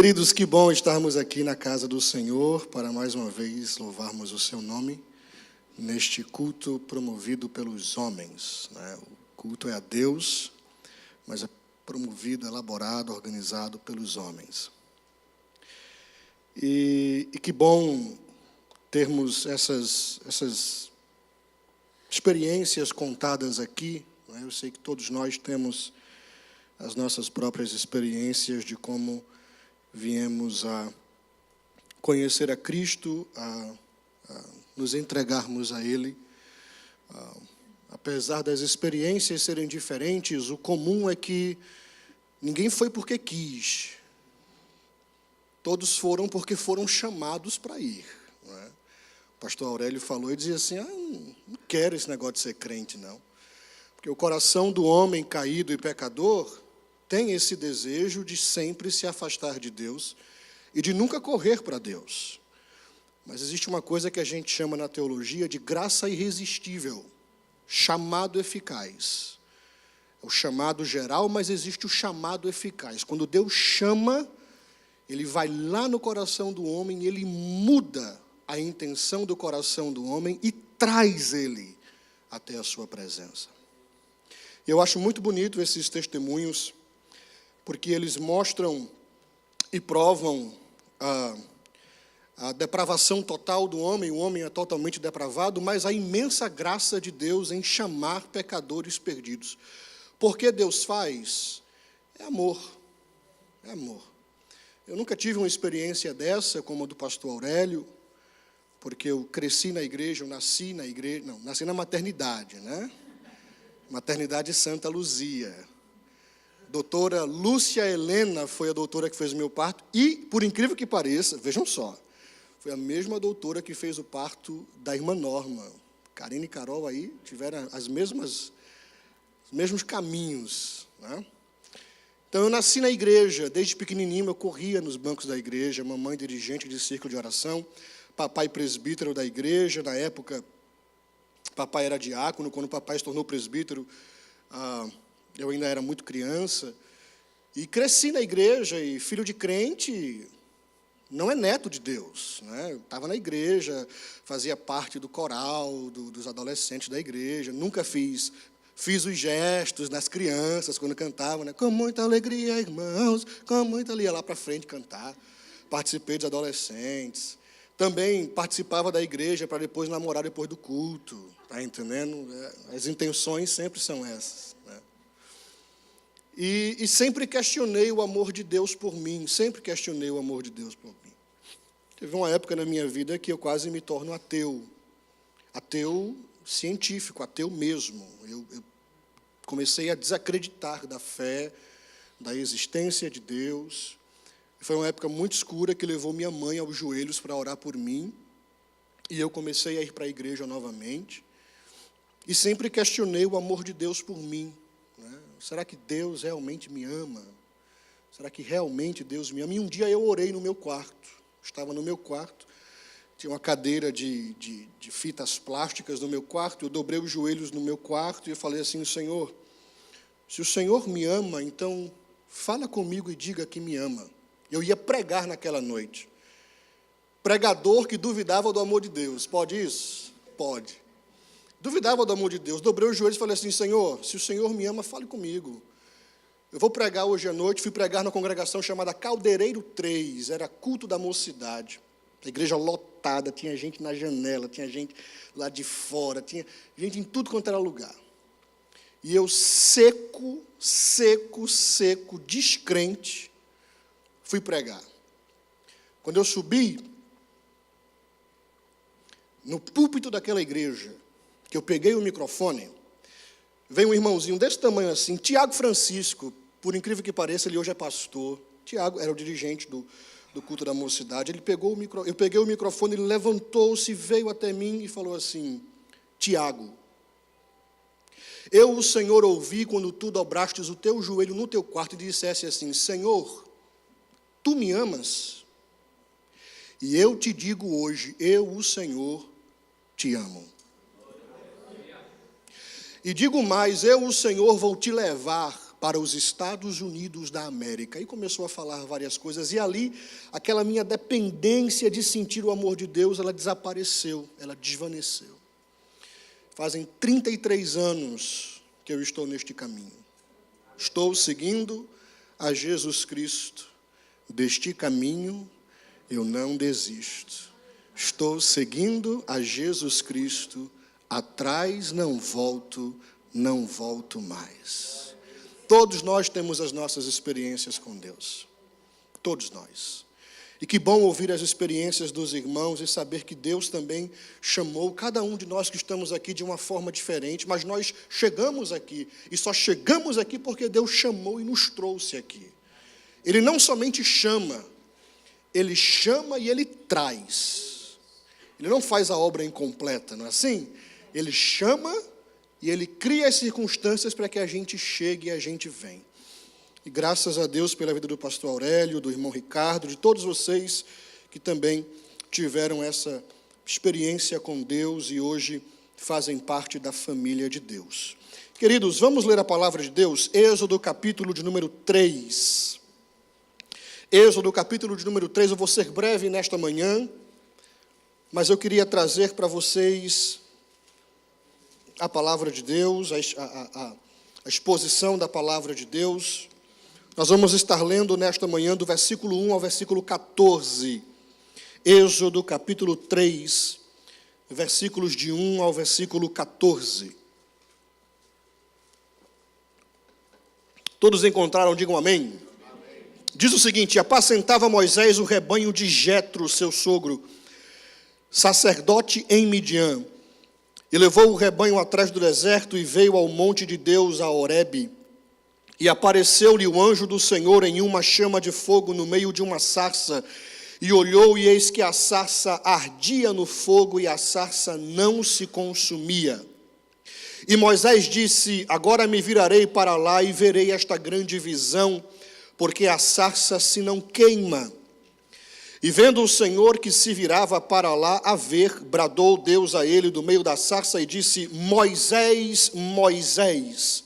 Queridos, que bom estarmos aqui na casa do Senhor para mais uma vez louvarmos o seu nome neste culto promovido pelos homens, né? O culto é a Deus, mas é promovido, elaborado, organizado pelos homens. E que bom termos essas experiências contadas aqui, né? Eu sei que todos nós temos as nossas próprias experiências de como viemos a conhecer a Cristo, a nos entregarmos a Ele. Apesar das experiências serem diferentes, o comum é que ninguém foi porque quis. Todos foram porque foram chamados para ir. Não é? O pastor Aurélio falou e dizia assim, não quero esse negócio de ser crente, não. Porque o coração do homem caído e pecador tem esse desejo de sempre se afastar de Deus e de nunca correr para Deus. Mas existe uma coisa que a gente chama na teologia de graça irresistível, chamado eficaz. É o chamado geral, mas existe o chamado eficaz. Quando Deus chama, Ele vai lá no coração do homem, Ele muda a intenção do coração do homem e traz ele até a sua presença. Eu acho muito bonito esses testemunhos, porque eles mostram e provam a depravação total do homem. O homem é totalmente depravado, mas a imensa graça de Deus em chamar pecadores perdidos. Por que Deus faz? É amor. É amor. Eu nunca tive uma experiência dessa, como a do pastor Aurélio, porque eu cresci na igreja, eu nasci na igreja, não, nasci na maternidade, né? Maternidade Santa Luzia. Doutora Lúcia Helena foi a doutora que fez o meu parto e, por incrível que pareça, vejam só, foi a mesma doutora que fez o parto da irmã Norma. Karine e Carol aí tiveram os mesmos caminhos, né? Então, eu nasci na igreja, desde pequenininho eu corria nos bancos da igreja, mamãe dirigente de círculo de oração, papai presbítero da igreja, na época, papai era diácono, quando papai se tornou presbítero, eu ainda era muito criança, e cresci na igreja, e filho de crente não é neto de Deus, né? Eu estava na igreja, fazia parte do coral, dos adolescentes da igreja, nunca fiz os gestos nas crianças, quando cantavam, né? Com muita alegria, irmãos, com muita alegria, lá para frente cantar. Participei dos adolescentes. Também participava da igreja para depois namorar depois do culto. Está entendendo? As intenções sempre são essas, né? E sempre questionei o amor de Deus por mim. Sempre questionei o amor de Deus por mim. Teve uma época na minha vida que eu quase me torno ateu. Ateu científico, ateu mesmo. Eu comecei a desacreditar da fé, da existência de Deus. Foi uma época muito escura que levou minha mãe aos joelhos para orar por mim. E eu comecei a ir para a igreja novamente. E sempre questionei o amor de Deus por mim, né? Será que Deus realmente me ama? Será que realmente Deus me ama? E um dia eu orei no meu quarto. Estava no meu quarto. Tinha uma cadeira de fitas plásticas no meu quarto. Eu dobrei os joelhos no meu quarto e eu falei assim, Senhor, se o Senhor me ama, então fala comigo e diga que me ama. Eu ia pregar naquela noite. Pregador que duvidava do amor de Deus. Pode isso? Pode. Duvidava do amor de Deus. Dobrei os joelhos e falei assim, Senhor, se o Senhor me ama, fale comigo. Eu vou pregar hoje à noite. Fui pregar na congregação chamada Caldeireiro 3. Era culto da mocidade. A igreja lotada, tinha gente na janela, tinha gente lá de fora, tinha gente em tudo quanto era lugar. E eu seco, descrente, fui pregar. Quando eu subi no púlpito daquela igreja, que eu peguei o microfone, veio um irmãozinho desse tamanho assim, Tiago Francisco, por incrível que pareça, ele hoje é pastor. Tiago era o dirigente do culto da mocidade. Eu peguei o microfone, ele levantou-se, veio até mim e falou assim, Tiago, eu, o Senhor, ouvi quando tu dobrastes o teu joelho no teu quarto e dissesse assim, Senhor, tu me amas? E eu te digo hoje, eu, o Senhor, te amo. E digo mais, eu, o Senhor, vou te levar para os Estados Unidos da América. E começou a falar várias coisas. E ali, aquela minha dependência de sentir o amor de Deus, ela desapareceu, ela desvaneceu. Fazem 33 anos que eu estou neste caminho. Estou seguindo a Jesus Cristo. Deste caminho eu não desisto. Estou seguindo a Jesus Cristo. Atrás não volto mais. Todos nós temos as nossas experiências com Deus. Todos nós. E que bom ouvir as experiências dos irmãos e saber que Deus também chamou cada um de nós que estamos aqui de uma forma diferente, mas nós chegamos aqui, e só chegamos aqui porque Deus chamou e nos trouxe aqui. Ele não somente chama, Ele chama e Ele traz. Ele não faz a obra incompleta, não é assim? Ele chama e Ele cria as circunstâncias para que a gente chegue e a gente venha. E graças a Deus pela vida do pastor Aurélio, do irmão Ricardo, de todos vocês que também tiveram essa experiência com Deus e hoje fazem parte da família de Deus. Queridos, vamos ler a palavra de Deus, Êxodo capítulo de número 3. Êxodo capítulo de número 3, eu vou ser breve nesta manhã, mas eu queria trazer para vocês a palavra de Deus, a exposição da palavra de Deus. Nós vamos estar lendo nesta manhã do versículo 1 ao versículo 14. Êxodo capítulo 3, versículos de 1 ao versículo 14. Todos encontraram, digam amém. Diz o seguinte: apacentava Moisés o rebanho de Jetro, seu sogro, sacerdote em Midian, e levou o rebanho atrás do deserto e veio ao monte de Deus, a Horebe. E apareceu-lhe o anjo do Senhor em uma chama de fogo no meio de uma sarça, e olhou, e eis que a sarça ardia no fogo, e a sarça não se consumia. E Moisés disse: agora me virarei para lá e verei esta grande visão, porque a sarça se não queima. E vendo o Senhor que se virava para lá a ver, bradou Deus a ele do meio da sarça e disse: Moisés, Moisés.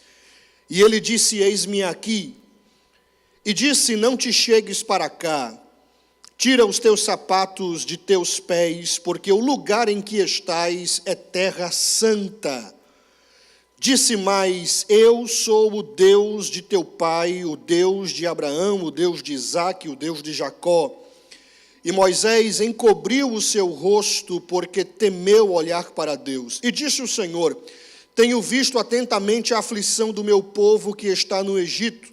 E ele disse: eis-me aqui. E disse: não te chegues para cá, tira os teus sapatos de teus pés, porque o lugar em que estás é terra santa. Disse mais: eu sou o Deus de teu pai, o Deus de Abraão, o Deus de Isaque, o Deus de Jacó. E Moisés encobriu o seu rosto, porque temeu olhar para Deus. E disse o Senhor: tenho visto atentamente a aflição do meu povo que está no Egito,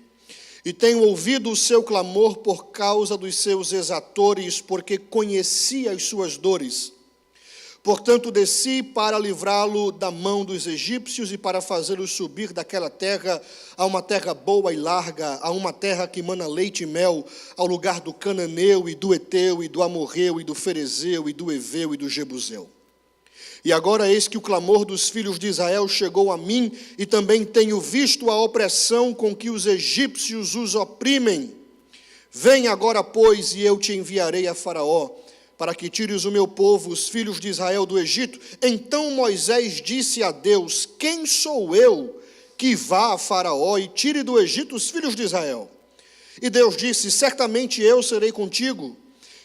e tenho ouvido o seu clamor por causa dos seus exatores, porque conheci as suas dores. Portanto, desci para livrá-lo da mão dos egípcios e para fazê-lo subir daquela terra a uma terra boa e larga, a uma terra que mana leite e mel, ao lugar do cananeu e do eteu e do amorreu e do ferezeu e do eveu e do jebuseu. E agora eis que o clamor dos filhos de Israel chegou a mim, e também tenho visto a opressão com que os egípcios os oprimem. Vem agora, pois, e eu te enviarei a Faraó, para que tires o meu povo, os filhos de Israel, do Egito. Então Moisés disse a Deus: quem sou eu que vá a Faraó e tire do Egito os filhos de Israel? E Deus disse: certamente eu serei contigo,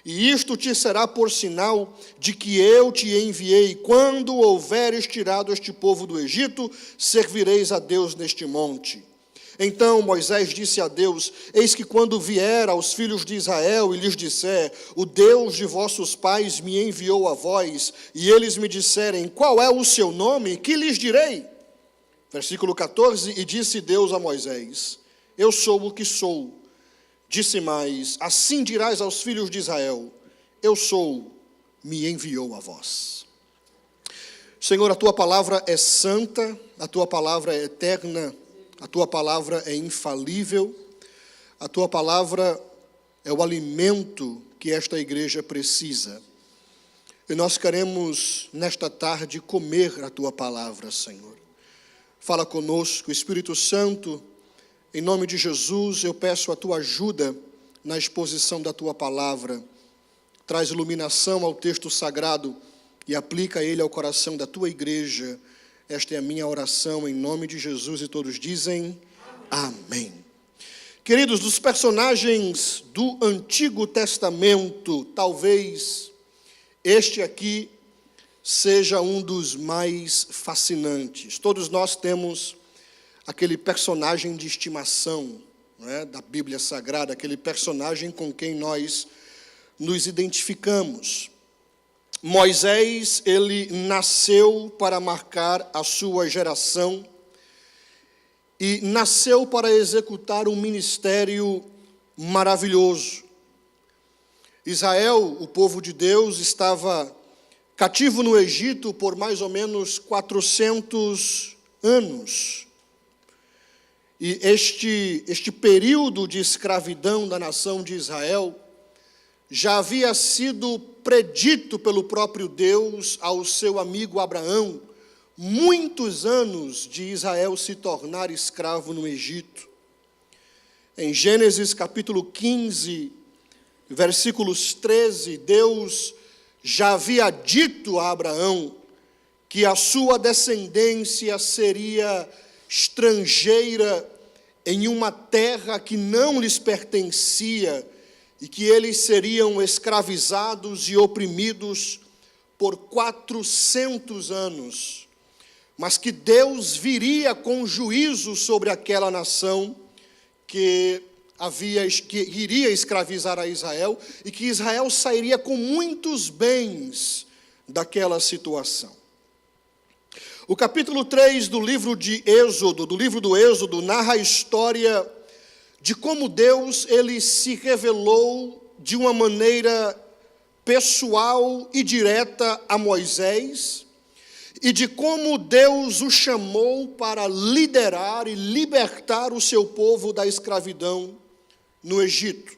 e isto te será por sinal de que eu te enviei. Quando houveres tirado este povo do Egito, servireis a Deus neste monte. Então Moisés disse a Deus: eis que quando vier aos filhos de Israel e lhes disser: o Deus de vossos pais me enviou a vós, e eles me disserem: qual é o seu nome? Que lhes direi? Versículo 14: e disse Deus a Moisés: eu sou o que sou. Disse mais: assim dirás aos filhos de Israel: eu sou, me enviou a vós. Senhor, a tua palavra é santa, a tua palavra é eterna, a tua palavra é infalível, a tua palavra é o alimento que esta igreja precisa. E nós queremos, nesta tarde, comer a tua palavra, Senhor. Fala conosco, Espírito Santo. Em nome de Jesus, eu peço a tua ajuda na exposição da tua palavra. Traz iluminação ao texto sagrado e aplica ele ao coração da tua igreja. Esta é a minha oração em nome de Jesus, e todos dizem Amém. Queridos, dos personagens do Antigo Testamento, talvez este aqui seja um dos mais fascinantes. Todos nós temos aquele personagem de estimação, né, da Bíblia Sagrada, aquele personagem com quem nós nos identificamos. Moisés, ele nasceu para marcar a sua geração e nasceu para executar um ministério maravilhoso. Israel, o povo de Deus, estava cativo no Egito por mais ou menos 400 anos. E este período de escravidão da nação de Israel já havia sido predito pelo próprio Deus ao seu amigo Abraão, muitos anos de Israel se tornar escravo no Egito. Em Gênesis capítulo 15, versículos 13, Deus já havia dito a Abraão que a sua descendência seria estrangeira em uma terra que não lhes pertencia e que eles seriam escravizados e oprimidos por 400 anos, mas que Deus viria com juízo sobre aquela nação que iria escravizar a Israel e que Israel sairia com muitos bens daquela situação. O capítulo 3 do livro do Êxodo, narra a história de como Deus ele se revelou de uma maneira pessoal e direta a Moisés e de como Deus o chamou para liderar e libertar o seu povo da escravidão no Egito.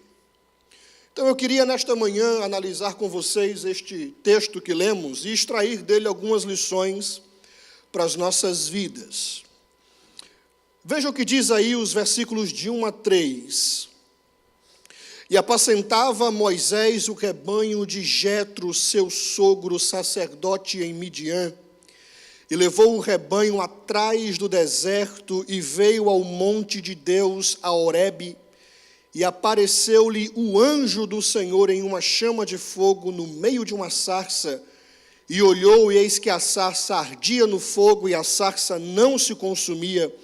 Então eu queria nesta manhã analisar com vocês este texto que lemos e extrair dele algumas lições para as nossas vidas. Veja o que diz aí os versículos de 1 a 3. E apacentava Moisés o rebanho de Jetro, seu sogro sacerdote em Midian, e levou o rebanho atrás do deserto e veio ao monte de Deus, a Horebe, e apareceu-lhe o anjo do Senhor em uma chama de fogo no meio de uma sarça, e olhou, e eis que a sarça ardia no fogo, e a sarça não se consumia.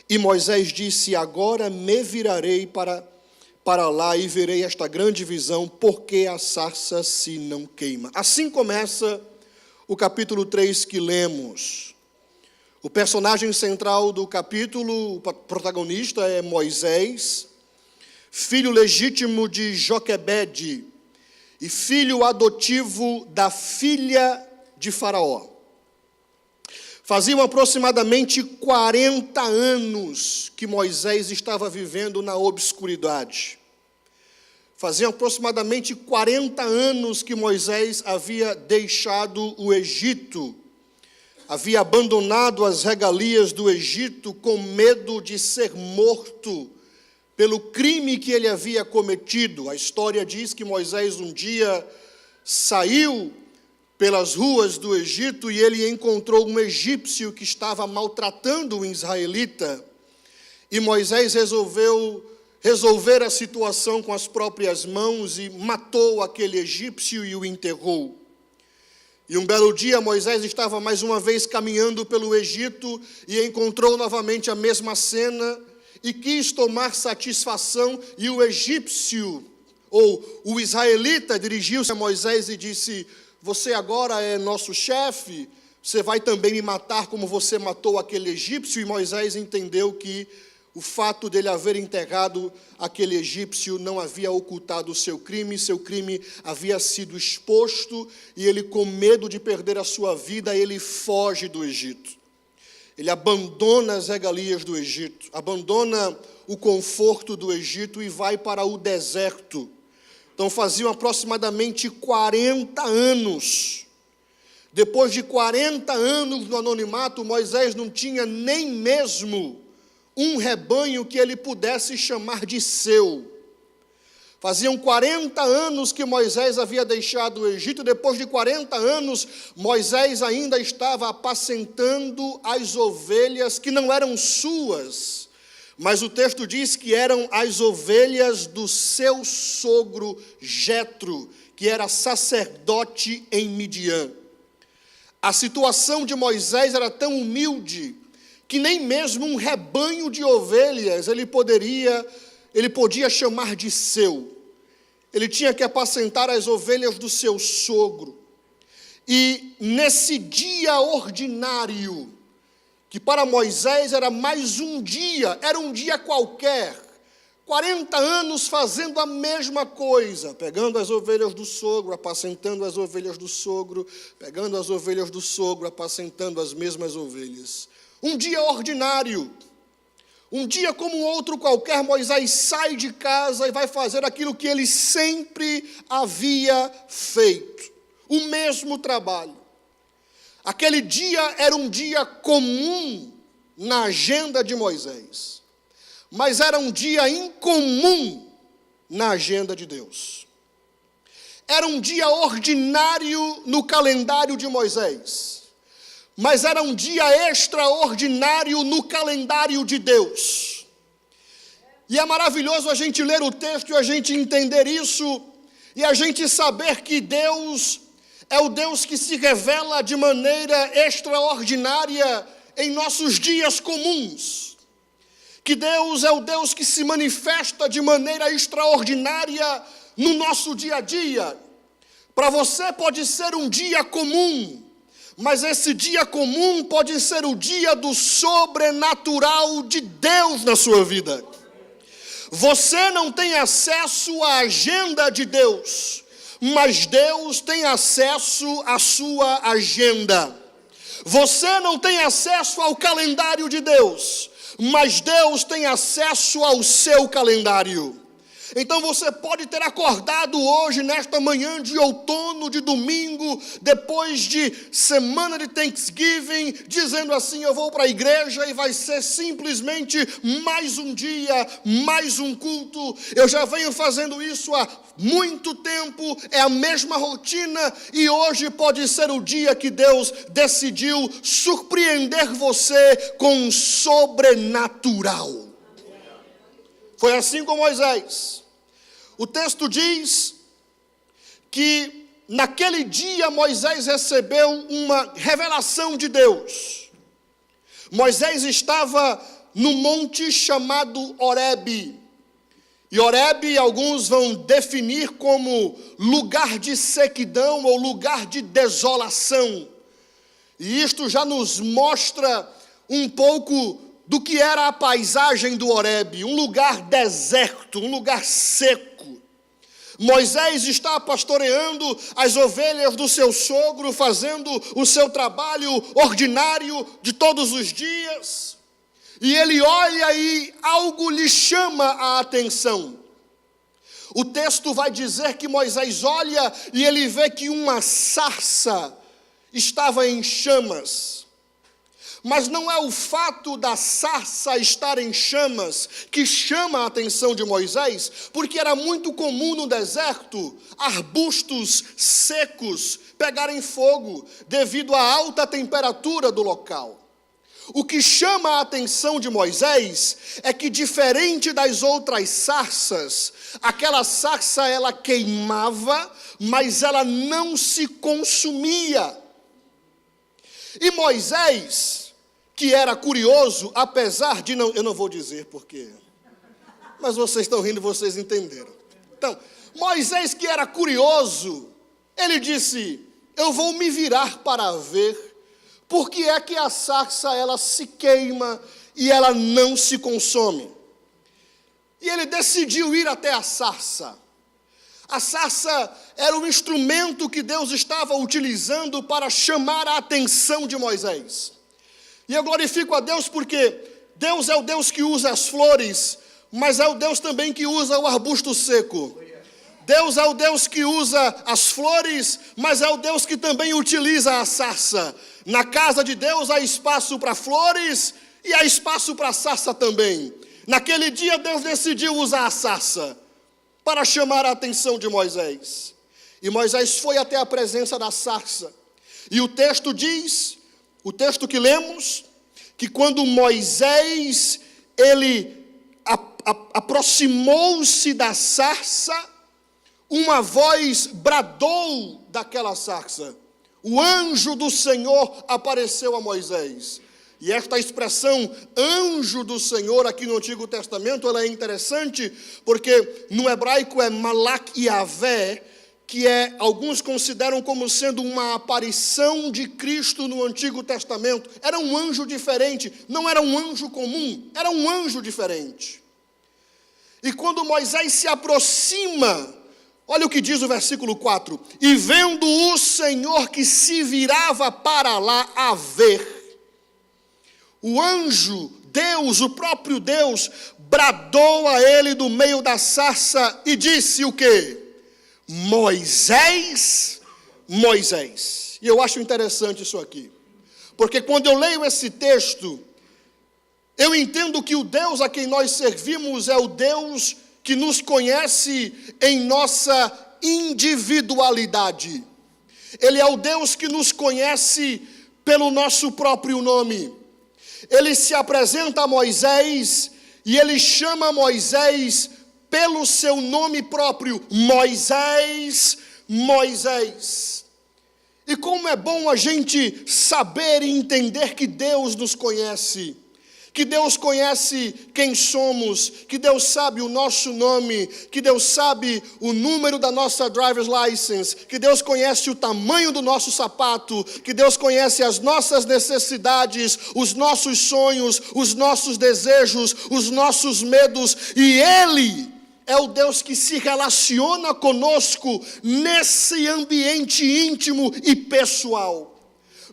E Moisés disse: agora me virarei para lá e verei esta grande visão, porque a sarça se não queima. Assim começa o capítulo 3 que lemos. O personagem central do capítulo, o protagonista é Moisés, filho legítimo de Joquebede e filho adotivo da filha de Faraó. Faziam aproximadamente 40 anos que Moisés estava vivendo na obscuridade. Faziam aproximadamente 40 anos que Moisés havia deixado o Egito. Havia abandonado as regalias do Egito com medo de ser morto pelo crime que ele havia cometido. A história diz que Moisés um dia saiu pelas ruas do Egito e ele encontrou um egípcio que estava maltratando um israelita. E Moisés resolveu resolver a situação com as próprias mãos e matou aquele egípcio e o enterrou. E um belo dia Moisés estava mais uma vez caminhando pelo Egito e encontrou novamente a mesma cena e quis tomar satisfação, e o egípcio, ou o israelita, dirigiu-se a Moisés e disse: você agora é nosso chefe, você vai também me matar como você matou aquele egípcio? E Moisés entendeu que o fato dele haver enterrado aquele egípcio não havia ocultado o seu crime havia sido exposto, e ele, com medo de perder a sua vida, ele foge do Egito. Ele abandona as regalias do Egito, abandona o conforto do Egito e vai para o deserto. Então faziam aproximadamente 40 anos. Depois de 40 anos no anonimato, Moisés não tinha nem mesmo um rebanho que ele pudesse chamar de seu. Faziam 40 anos que Moisés havia deixado o Egito. Depois de 40 anos, Moisés ainda estava apacentando as ovelhas que não eram suas, Mas o texto diz que eram as ovelhas do seu sogro Jetro, que era sacerdote em Midian. A situação de Moisés era tão humilde que nem mesmo um rebanho de ovelhas ele podia chamar de seu. Ele tinha que apacentar as ovelhas do seu sogro. E nesse dia ordinário, que para Moisés era mais um dia, era um dia qualquer, 40 anos fazendo a mesma coisa, pegando as ovelhas do sogro, apacentando as ovelhas do sogro, pegando as ovelhas do sogro, apacentando as mesmas ovelhas. Um dia ordinário, um dia como um outro qualquer, Moisés sai de casa e vai fazer aquilo que ele sempre havia feito, o mesmo trabalho. Aquele dia era um dia comum na agenda de Moisés, mas era um dia incomum na agenda de Deus. Era um dia ordinário no calendário de Moisés, mas era um dia extraordinário no calendário de Deus. E é maravilhoso a gente ler o texto e a gente entender isso, e a gente saber que Deus é o Deus que se revela de maneira extraordinária em nossos dias comuns. Que Deus é o Deus que se manifesta de maneira extraordinária no nosso dia a dia. Para você pode ser um dia comum, mas esse dia comum pode ser o dia do sobrenatural de Deus na sua vida. Você não tem acesso à agenda de Deus, mas Deus tem acesso à sua agenda. Você não tem acesso ao calendário de Deus, mas Deus tem acesso ao seu calendário. Então você pode ter acordado hoje, nesta manhã de outono, de domingo, depois de semana de Thanksgiving, dizendo assim: eu vou para a igreja e vai ser simplesmente mais um dia, mais um culto. Eu já venho fazendo isso há muito tempo, é a mesma rotina, e hoje pode ser o dia que Deus decidiu surpreender você com um sobrenatural. Foi assim com Moisés. O texto diz que naquele dia Moisés recebeu uma revelação de Deus. Moisés estava no monte chamado Horebe. E Horebe alguns vão definir como lugar de sequidão ou lugar de desolação. E isto já nos mostra um pouco do que era a paisagem do Horebe, um lugar deserto, um lugar seco. Moisés está pastoreando as ovelhas do seu sogro, fazendo o seu trabalho ordinário de todos os dias. E ele olha e algo lhe chama a atenção. O texto vai dizer que Moisés olha e ele vê que uma sarça estava em chamas. Mas não é o fato da sarça estar em chamas que chama a atenção de Moisés, porque era muito comum no deserto arbustos secos pegarem fogo devido à alta temperatura do local. O que chama a atenção de Moisés é que, diferente das outras sarças, aquela sarça ela queimava, mas ela não se consumia. E Moisés, que era curioso, apesar de não... Eu não vou dizer porquê, mas vocês estão rindo, vocês entenderam. Então, Moisés, que era curioso, ele disse: eu vou me virar para ver por que é que a sarça ela se queima e ela não se consome. E ele decidiu ir até a sarça. A sarça era um instrumento que Deus estava utilizando para chamar a atenção de Moisés. E eu glorifico a Deus porque Deus é o Deus que usa as flores, mas é o Deus também que usa o arbusto seco. Deus é o Deus que usa as flores, mas é o Deus que também utiliza a sarça. Na casa de Deus há espaço para flores e há espaço para a sarça também. Naquele dia Deus decidiu usar a sarça para chamar a atenção de Moisés. E Moisés foi até a presença da sarça. E o texto diz, o texto que lemos, que quando Moisés, ele aproximou-se da sarça, uma voz bradou daquela sarça. O anjo do Senhor apareceu a Moisés. E esta expressão, anjo do Senhor, aqui no Antigo Testamento, ela é interessante, porque no hebraico é Malak Yavé, que alguns consideram como sendo uma aparição de Cristo no Antigo Testamento. Era um anjo diferente, não era um anjo comum, era um anjo diferente. E quando Moisés se aproxima, olha o que diz o versículo 4: e vendo o Senhor que se virava para lá a ver, o anjo, Deus, o próprio Deus, bradou a ele do meio da sarça e disse o quê? Moisés, Moisés. E eu acho interessante isso aqui, porque quando eu leio esse texto, eu entendo que o Deus a quem nós servimos é o Deus que nos conhece em nossa individualidade. Ele é o Deus que nos conhece pelo nosso próprio nome. Ele se apresenta a Moisés e ele chama Moisés pelo seu nome próprio, Moisés, Moisés. E como é bom a gente saber e entender que Deus nos conhece, que Deus conhece quem somos, que Deus sabe o nosso nome, que Deus sabe o número da nossa driver's license, que Deus conhece o tamanho do nosso sapato, que Deus conhece as nossas necessidades, os nossos sonhos, os nossos desejos, os nossos medos, e Ele é o Deus que se relaciona conosco nesse ambiente íntimo e pessoal.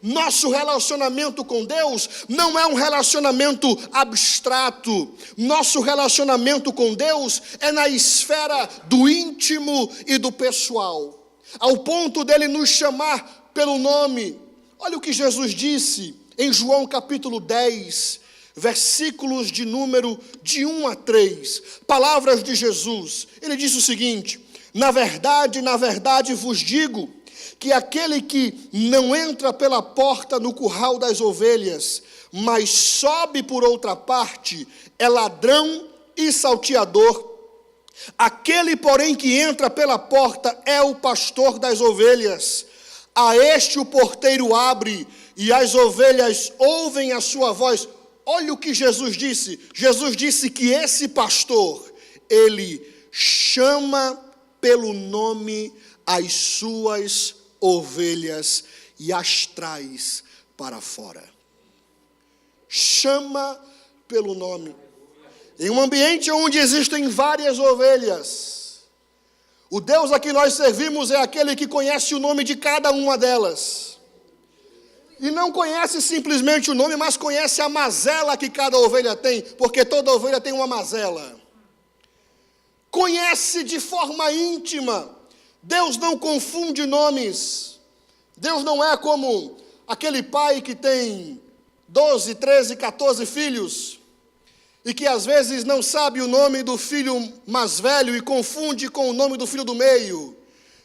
Nosso relacionamento com Deus não é um relacionamento abstrato. Nosso relacionamento com Deus é na esfera do íntimo e do pessoal, ao ponto dele nos chamar pelo nome. Olha o que Jesus disse em João capítulo 10, versículos de número de 1 a 3. Palavras de Jesus. Ele disse o seguinte: na verdade vos digo, que aquele que não entra pela porta no curral das ovelhas, mas sobe por outra parte, é ladrão e salteador. Aquele, porém, que entra pela porta é o pastor das ovelhas. A este o porteiro abre, e as ovelhas ouvem a sua voz. Olha o que Jesus disse. Jesus disse que esse pastor, ele chama pelo nome as suas ovelhas e as traz para fora. Chama pelo nome. Em um ambiente onde existem várias ovelhas, o Deus a quem nós servimos é aquele que conhece o nome de cada uma delas. E não conhece simplesmente o nome, mas conhece a mazela que cada ovelha tem, porque toda ovelha tem uma mazela. Conhece de forma íntima. Deus não confunde nomes. Deus não é como aquele pai que tem 12, 13, 14 filhos e que às vezes não sabe o nome do filho mais velho e confunde com o nome do filho do meio.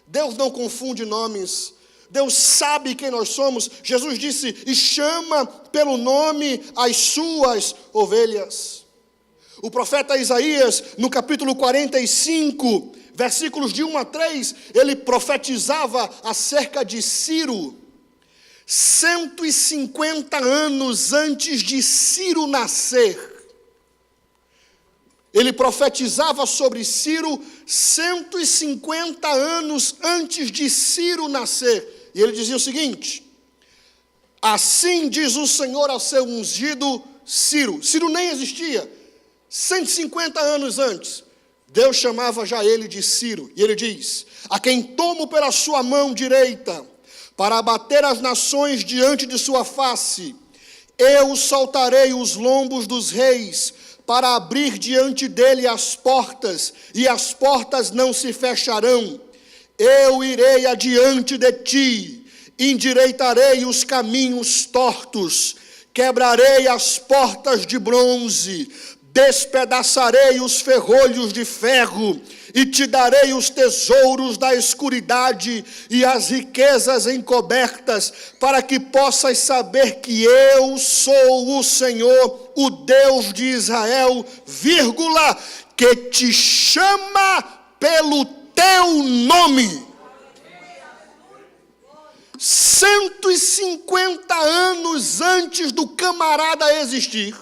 Deus não confunde nomes. Deus sabe quem nós somos. Jesus disse: e chama pelo nome as suas ovelhas. O profeta Isaías, no capítulo 45, versículos de 1 a 3, ele profetizava acerca de Ciro, 150 anos antes de Ciro nascer. Ele profetizava sobre Ciro 150 anos antes de Ciro nascer. E ele dizia o seguinte: assim diz o Senhor ao seu ungido Ciro. Ciro nem existia. 150 anos antes, Deus chamava já ele de Ciro. E ele diz: a quem tomo pela sua mão direita, para abater as nações diante de sua face, eu soltarei os lombos dos reis, para abrir diante dele as portas, e as portas não se fecharão. Eu irei adiante de ti, endireitarei os caminhos tortos, quebrarei as portas de bronze, despedaçarei os ferrolhos de ferro, e te darei os tesouros da escuridade e as riquezas encobertas, para que possas saber que eu sou o Senhor, o Deus de Israel, vírgula, que te chama pelo teu nome. 150 anos antes do camarada existir,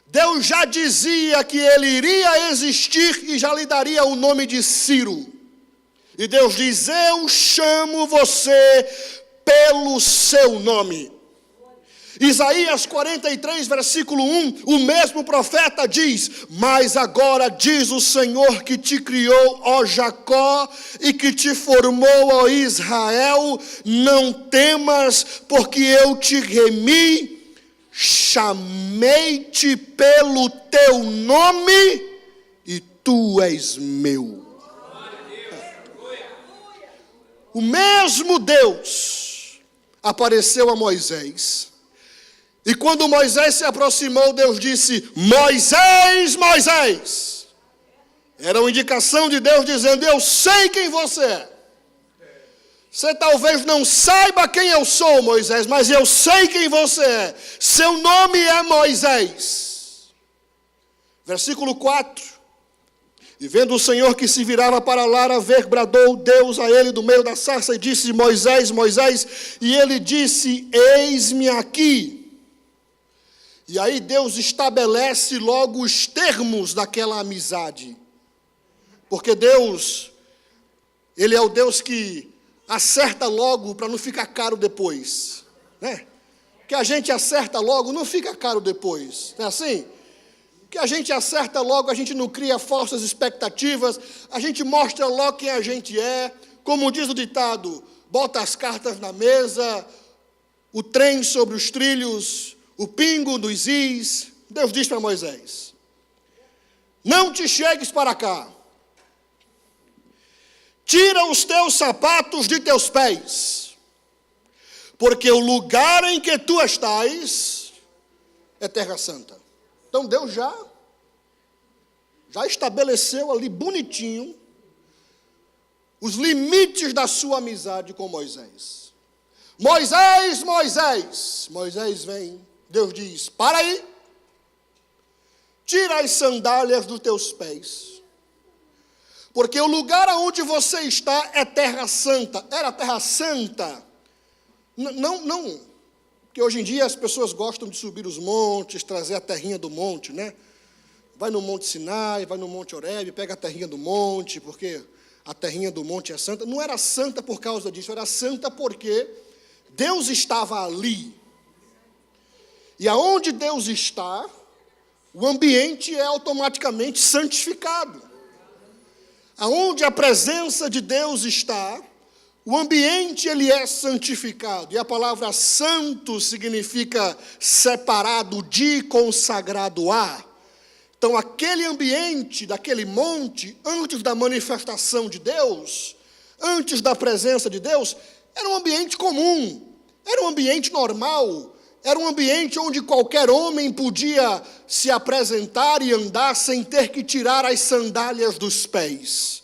Deus já dizia que ele iria existir e já lhe daria o nome de Ciro. E Deus diz: eu chamo você pelo seu nome. Isaías 43, versículo 1, o mesmo profeta diz: mas agora diz o Senhor que te criou, ó Jacó, e que te formou, ó Israel, não temas, porque eu te remi, chamei-te pelo teu nome, e tu és meu. O mesmo Deus apareceu a Moisés. E quando Moisés se aproximou, Deus disse: Moisés, Moisés. Era uma indicação de Deus dizendo: eu sei quem você é. Você talvez não saiba quem eu sou, Moisés, mas eu sei quem você é. Seu nome é Moisés. Versículo 4. E vendo o Senhor que se virava para lá a ver, bradou Deus a ele do meio da sarça e disse: Moisés, Moisés. E ele disse: eis-me aqui. E aí Deus estabelece logo os termos daquela amizade. Porque Deus, Ele é o Deus que acerta logo para não ficar caro depois. Né? Que a gente acerta logo, não fica caro depois. Não é assim? Que a gente acerta logo, a gente não cria falsas expectativas, a gente mostra logo quem a gente é. Como diz o ditado, bota as cartas na mesa, o trem sobre os trilhos, o pingo dos is. Deus diz para Moisés: não te chegues para cá, tira os teus sapatos de teus pés, porque o lugar em que tu estás é terra santa. Então Deus já estabeleceu ali bonitinho os limites da sua amizade com Moisés. Moisés, Moisés. Moisés vem. Deus diz: para aí, tira as sandálias dos teus pés, porque o lugar onde você está é terra santa. Era terra santa. Não, porque hoje em dia as pessoas gostam de subir os montes, trazer a terrinha do monte, né? Vai no Monte Sinai, vai no Monte Horebe, pega a terrinha do monte, porque a terrinha do monte é santa. Não era santa por causa disso, era santa porque Deus estava ali. E aonde Deus está, o ambiente é automaticamente santificado. Aonde a presença de Deus está, o ambiente ele é santificado. E a palavra santo significa separado de, consagrado a. Então aquele ambiente daquele monte, antes da manifestação de Deus, antes da presença de Deus, era um ambiente comum, era um ambiente normal. Era um ambiente onde qualquer homem podia se apresentar e andar sem ter que tirar as sandálias dos pés.